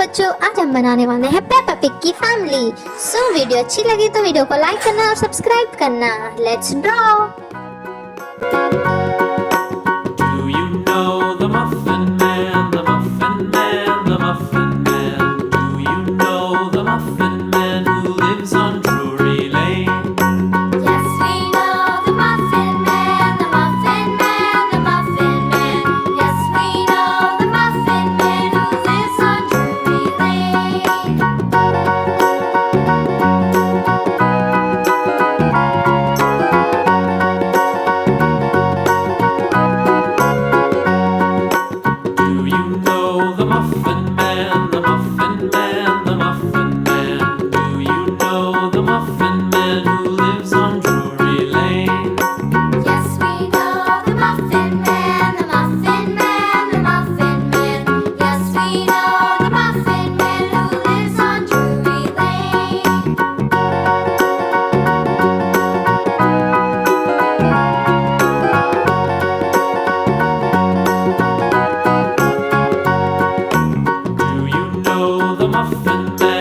बच्चों, आज हम बनाने वाले हैं पेपा पिग की फैमिली। सो वीडियो अच्छी लगी तो वीडियो को लाइक करना और सब्सक्राइब करना। Let's draw. Do you know the Muffin Man, the Muffin Man, the Muffin Man? Do you know the Muffin Man who lives on Drury Lane? Yes, we know the Muffin Man, the Muffin Man, the Muffin Man. Yes, we know the Muffin Man who lives on Drury Lane. Do you know the Muffin Man, the Muffin Man, the Muffin Man? Do you know the Muffin Man who lives on Drury Lane? Yes, we know the Muffin Man, the Muffin Man, the Muffin Man. Yes, we know the Muffin Man who lives on Drury Lane. Do you know the Muffin Man?